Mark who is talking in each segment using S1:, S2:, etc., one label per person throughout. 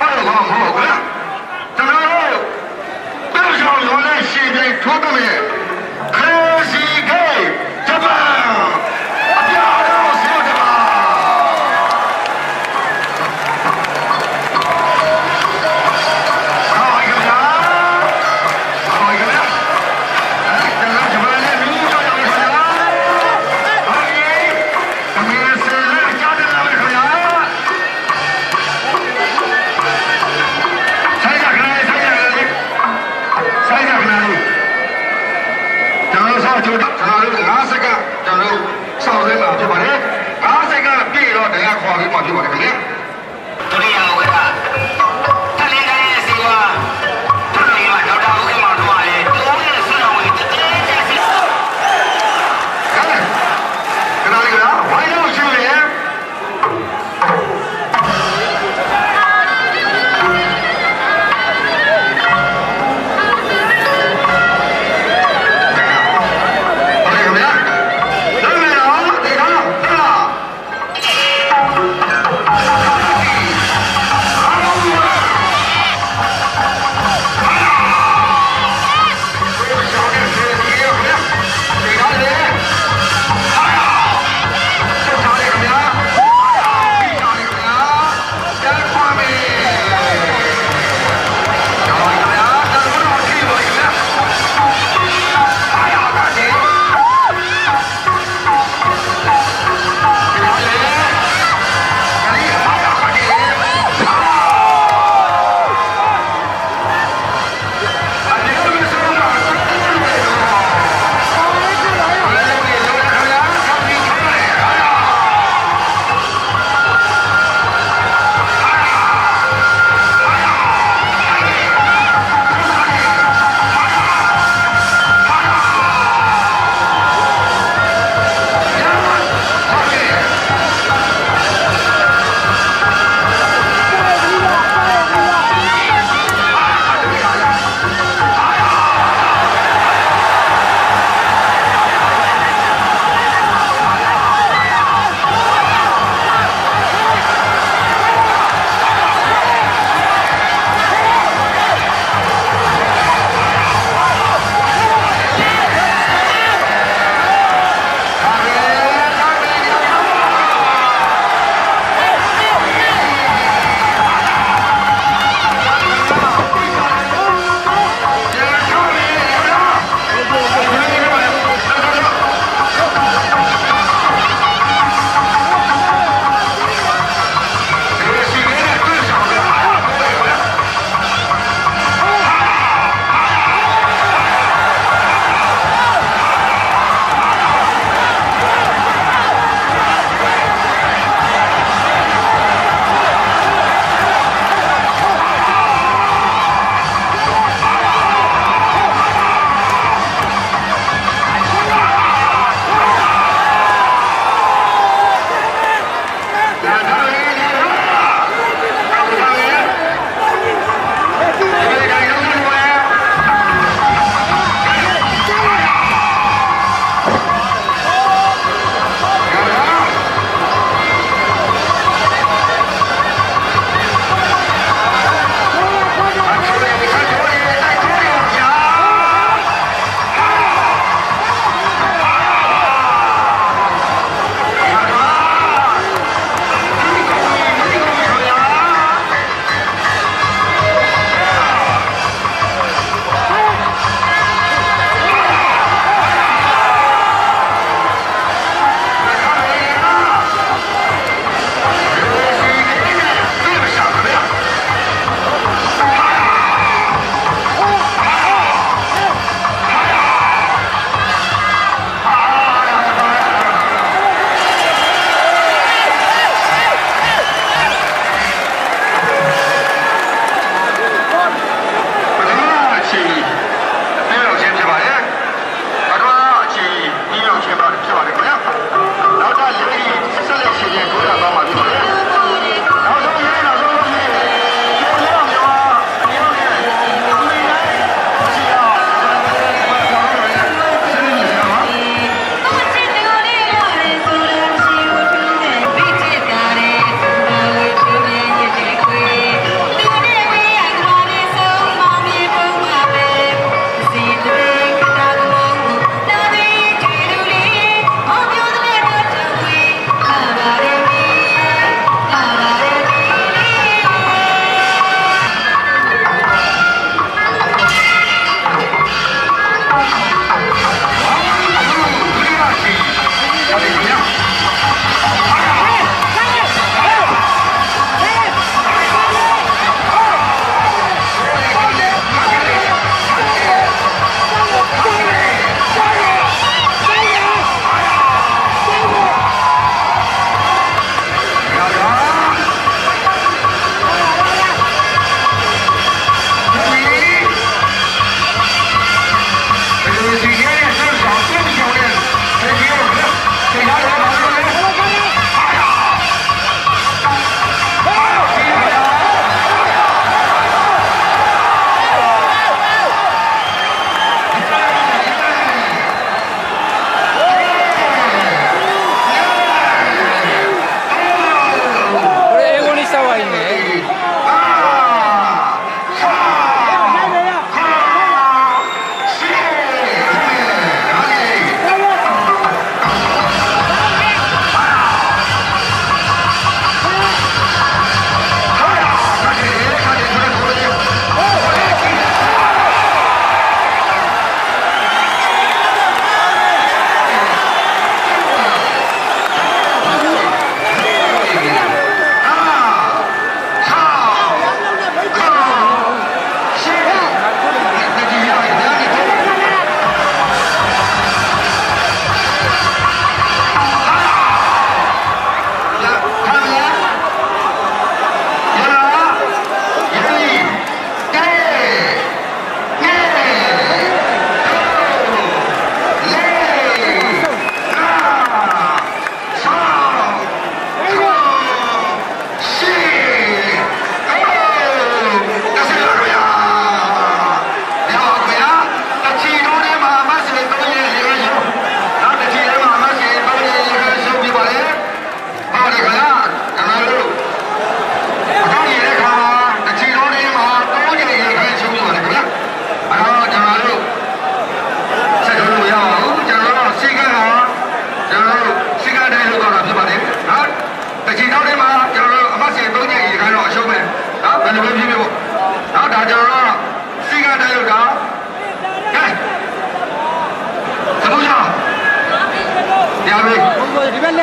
S1: ဟုတ်တော့မဟုတ်ဘူးလားကျွန်တော်တို့တောက်ဆောင်ရောနဲ့ရှင်ပြိုင်ထိုးသွင်းရဲ့ခရစီကေဂျပန်အပြာတော်စီတပါကျွန်တော်တို့5စက္ကန့်ကျွန်တော်တို့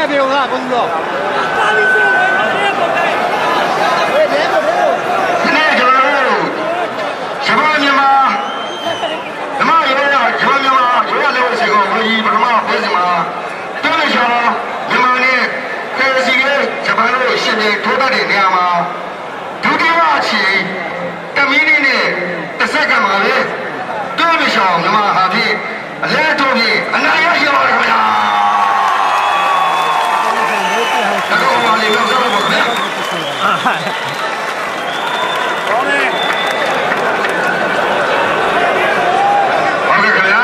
S2: ပြေဦးလားကိုလူတော့ပါပြီဆိုရင်လည်းပုံတိုင်းဝေးလဲပုံတိုင်း
S1: ဒီနေ့ကျွန်တော်တို့ဂျပန်မြန်မာဓမ္မရဲဂျပန်မြန်မာရဲလို့ရှိကိုဘယ်ကြီးပထမဖွဲ့စီမှာတွန်းချောမြန်မာနဲ့ကယ်စီရဲ့ဂျပန်တို့ရှင်နေထိုးတတ်တဲ့နေရာမှာဒုတိယအချီတမီးနေနဲ့တစ်ဆက်ကမှာပဲတွန်းချောမြန်မာဟာဖြင့်အလဲတို့ဖြင့်အနာရရှိပါခင်ဗျာတော့ဘာလို့လဲဆိုတော့ဗျာဟုတ်တယ်ခင်ဗျာ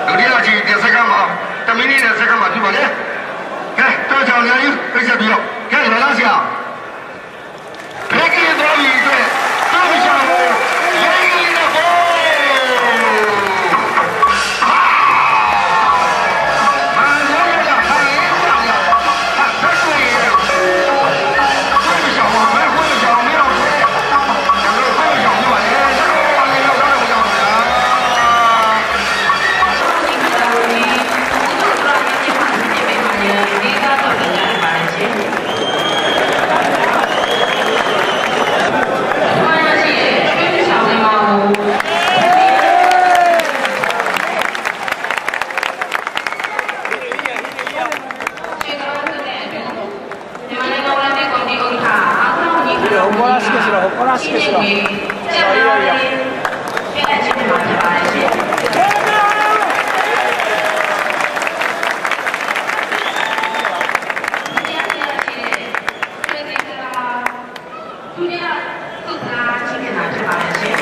S1: ဒုတိယအချီတစ်ဆက်ကမှာတမီးနေတဲ့ဆက်ကမှာပြပါလေကဲတော့ချောင်းရည်ပြည့်စက်ပြီးတော့ကဲလာဆရာဘယ်ကြီးတော်ပြီအတွက်တော့မချောင်းဘူးရေကြီးတော့ဘော
S3: ဒုတိယသုခလာချင်းကနာဖြစ်ပါလေရှင်